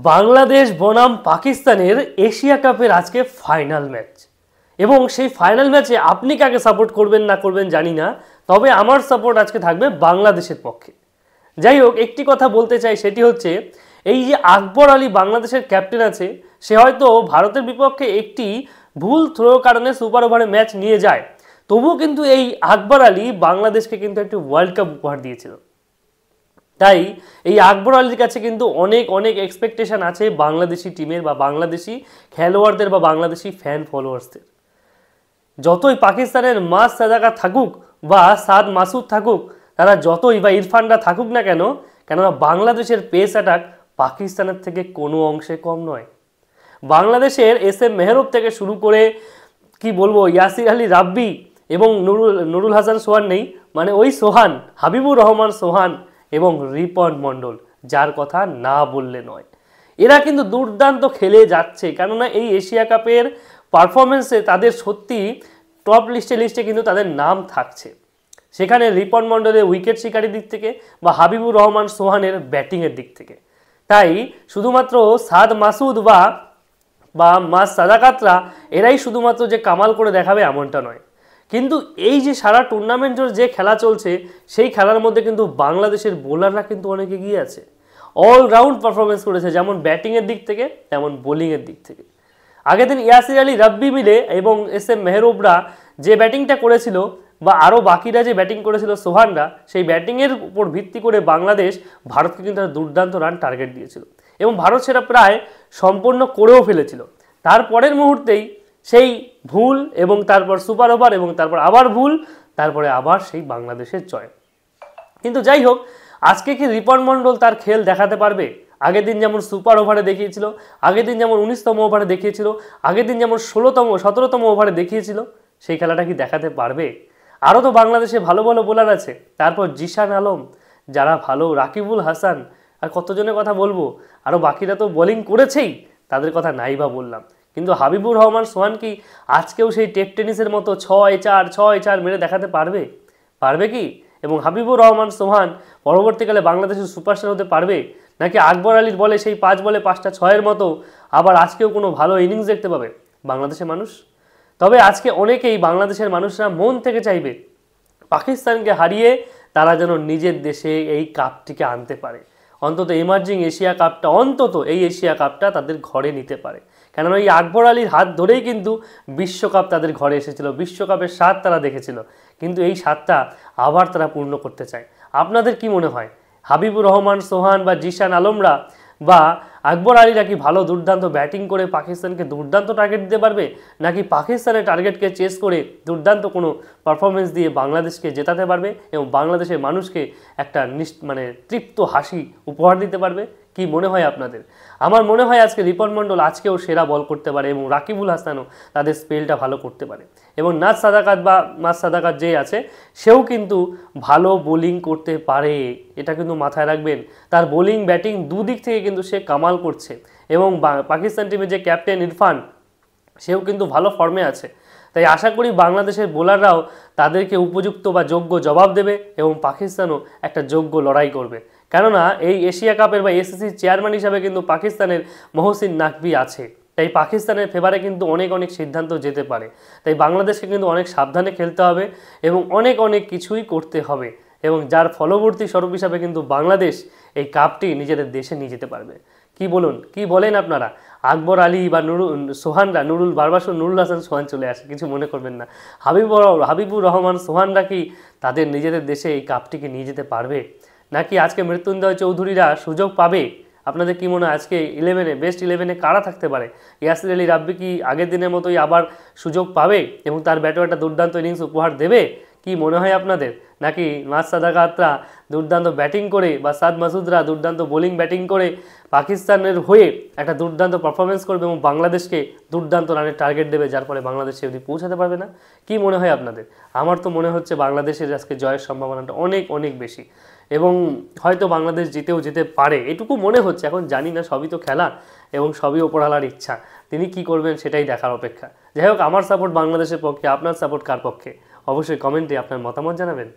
বাংলাদেশ বনাম পাকিস্তানের এশিয়া কাপের আজকে ফাইনাল ম্যাচ এবং সেই ফাইনাল ম্যাচে আপনি কাকে সাপোর্ট করবেন না করবেন জানি না, তবে আমার সাপোর্ট আজকে থাকবে বাংলাদেশের পক্ষে। যাই হোক, একটি কথা বলতে চাই, সেটি হচ্ছে এই যে আকবর আলী বাংলাদেশের ক্যাপ্টেন আছে, সে হয়তো ভারতের বিপক্ষে একটি ভুল থ্রোর কারণে সুপার ওভারে ম্যাচ নিয়ে যায়, তবুও কিন্তু এই আকবর আলী বাংলাদেশকে কিন্তু একটি ওয়ার্ল্ড কাপ উপহার দিয়েছিল। তাই এই আকবর আলীর কাছে কিন্তু অনেক অনেক এক্সপেকটেশন আছে বাংলাদেশি টিমের বা বাংলাদেশি খেলোয়াড়দের বা বাংলাদেশি ফ্যান ফলোয়ার্সদের। যতই পাকিস্তানের মাস সাদাকা থাকুক বা সাদ মাসুদ থাকুক, তারা যতই বা ইরফানরা থাকুক না কেন, কেননা বাংলাদেশের পেস অ্যাটাক পাকিস্তানের থেকে কোনো অংশে কম নয়। বাংলাদেশের এস.এম. মেহরব থেকে শুরু করে কি বলবো, ইয়াসির আলী রাব্বি এবং নুরুল হাসান সোহান নেই, মানে ওই সোহান, হাবিবুর রহমান সোহান এবং রিপন মণ্ডল, যার কথা না বললে নয়। এরা কিন্তু দুর্দান্ত খেলে যাচ্ছে, কেননা এই এশিয়া কাপের পারফরমেন্সে তাদের সত্যি টপ লিস্টে কিন্তু তাদের নাম থাকছে। সেখানে রিপন মণ্ডলের উইকেট শিকারির দিক থেকে বা হাবিবুর রহমান সোহানের ব্যাটিংয়ের দিক থেকে। তাই শুধুমাত্র সাদ মাসুদ বা মাস সাদাকাতরা এরাই শুধুমাত্র যে কামাল করে দেখাবে এমনটা নয়, কিন্তু এই যে সারা টুর্নামেন্ট যে খেলা চলছে, সেই খেলার মধ্যে কিন্তু বাংলাদেশের বোলাররা কিন্তু অনেক এগিয়ে আছে। অলরাউন্ড পারফরমেন্স করেছে, যেমন ব্যাটিংয়ের দিক থেকে তেমন বোলিংয়ের দিক থেকে। আগের দিন ইয়াসির আলী রাব্বি মিলে এবং এস.এম. মেহরবরা যে ব্যাটিংটা করেছিল, বা আরও বাকিরা যে ব্যাটিং করেছিল সোহানরা, সেই ব্যাটিংয়ের উপর ভিত্তি করে বাংলাদেশ ভারতকে কিন্তু একটা দুর্দান্ত রান টার্গেট দিয়েছিল এবং ভারত সেটা প্রায় সম্পন্ন করেও ফেলেছিল। তারপরের মুহূর্তেই সেই ভুল এবং তারপর সুপার ওভার এবং তারপর আবার ভুল, তারপরে আবার সেই বাংলাদেশের জয়। কিন্তু যাই হোক, আজকে কি রিপন মণ্ডল তার খেল দেখাতে পারবে? আগের দিন যেমন সুপার ওভারে দেখিয়েছিল, আগের দিন যেমন 19তম ওভারে দেখিয়েছিল, আগের দিন যেমন 17তম ওভারে দেখিয়েছিল, সেই খেলাটা কি দেখাতে পারবে? আরও তো বাংলাদেশে ভালো ভালো বোলার আছে, তারপর জিশান আলম, যারা ভালো, রাকিবুল হাসান, আর কতজনের কথা বলবো, আরও বাকিরা তো বোলিং করেছেই, তাদের কথা নাই বা বললাম। কিন্তু হাবিবুর রহমান সোহান কি আজকেও সেই টেপ টেনিসের মতো 6-4 মেরে দেখাতে পারবে কি? এবং হাবিবুর রহমান সোহান পরবর্তীকালে বাংলাদেশের সুপারস্টার হতে পারবে, নাকি আকবর আলীর বলে সেই 5 বলে 5টা 6-এর মতো আবার আজকেও কোনো ভালো ইনিংস দেখতে পাবে বাংলাদেশের মানুষ? তবে আজকে অনেকেই বাংলাদেশের মানুষরা মন থেকে চাইবে পাকিস্তানকে হারিয়ে তারা যেন নিজের দেশে এই কাপটিকে আনতে পারে, অন্তত এমার্জিং এশিয়া কাপটা, অন্তত এই এশিয়া কাপটা তাদের ঘরে নিতে পারে। কেননা এই আকবর আলীর হাত ধরেই কিন্তু বিশ্বকাপ তাদের ঘরে এসেছিল, বিশ্বকাপের স্বাদ তারা দেখেছিল, কিন্তু এই স্বাদটা আবার তারা পূর্ণ করতে চায়। আপনাদের কি মনে হয়, হাবিবুর রহমান সোহান বা জিশান আলমরা বা আকবর আলীরা কি ভালো দুর্দান্ত ব্যাটিং করে পাকিস্তানকে দুর্দান্ত টার্গেট দিতে পারবে, নাকি পাকিস্তানের টার্গেটকে চেস করে দুর্দান্ত কোনো পারফরমেন্স দিয়ে বাংলাদেশকে জেতাতে পারবে এবং বাংলাদেশের মানুষকে একটা তৃপ্ত হাসি উপহার দিতে পারবে? কি মনে হয় আপনাদের? আমার মনে হয় আজকে রিপন মণ্ডল আজকেও সেরা বল করতে পারে এবং রাকিবুল হাসানও তাদের স্পেলটা ভালো করতে পারে, এবং মাস সাদাকাত যে আছে, সেও কিন্তু ভালো বোলিং করতে পারে, এটা কিন্তু মাথায় রাখবেন। তার বোলিং ব্যাটিং দুদিক থেকে কিন্তু সে কামাল করছে, এবং পাকিস্তান টিমের যে ক্যাপ্টেন ইরফান, সেও কিন্তু ভালো ফর্মে আছে। তাই আশা করি বাংলাদেশের বোলাররাও তাদেরকে উপযুক্ত বা যোগ্য জবাব দেবে এবং পাকিস্তানও একটা যোগ্য লড়াই করবে। কেননা এই এশিয়া কাপের বা এসিসির চেয়ারম্যান হিসাবে কিন্তু পাকিস্তানের মহসিন নাকভি আছে, তাই পাকিস্তানের ফেভারে কিন্তু অনেক অনেক সিদ্ধান্ত যেতে পারে। তাই বাংলাদেশকে কিন্তু অনেক সাবধানে খেলতে হবে এবং অনেক অনেক কিছুই করতে হবে, এবং যার ফলবর্তী স্বরূপ হিসাবে কিন্তু বাংলাদেশ এই কাপটি নিজেদের দেশে নিয়ে যেতে পারবে। কি বলেন আপনারা? আকবর আলী বা সোহানরা, নুরুল হাসান সোহান চলে আসে, কিছু মনে করবেন না, হাবিবুর রহমান সোহানরা কি তাদের নিজেদের দেশে এই কাপটিকে নিয়ে যেতে পারবে, নাকি আজকে মৃত্যুঞ্জয় চৌধুরীরা সুযোগ পাবে? আপনাদের কি মনে হয় আজকে বেস্ট 11-এ কারা থাকতে পারে? ইয়াসির আলী রাব্বি কি আগের দিনের মতোই আবার সুযোগ পাবে এবং তার ব্যাটও একটা দুর্দান্ত ইনিংস উপহার দেবে? কি মনে হয় আপনাদের? নাকি মাস সাদাকাতরা দুর্দান্ত ব্যাটিং করে বা সাদ মাসুদরা দুর্দান্ত বোলিং ব্যাটিং করে পাকিস্তানের হয়ে একটা দুর্দান্ত পারফরমেন্স করবে এবং বাংলাদেশকে দুর্দান্ত রানের টার্গেট দেবে, যার ফলে বাংলাদেশে অবধি পৌঁছাতে পারবে না? কি মনে হয় আপনাদের? আমার তো মনে হচ্ছে বাংলাদেশের আজকে জয়ের সম্ভাবনাটা অনেক অনেক বেশি, এবং হয়তো বাংলাদেশ জিতেও যেতে পারে, এটুকু মনে হচ্ছে। এখন জানি না, সবই তো খেলা এবং সবই ওপরওয়ালার ইচ্ছা, তিনি কি করবেন সেটাই দেখার অপেক্ষা। যাই হোক, আমার সাপোর্ট বাংলাদেশের পক্ষে, আপনার সাপোর্ট কার পক্ষে? অবশ্যই কমেন্টে আপনার মতামত জানাবেন।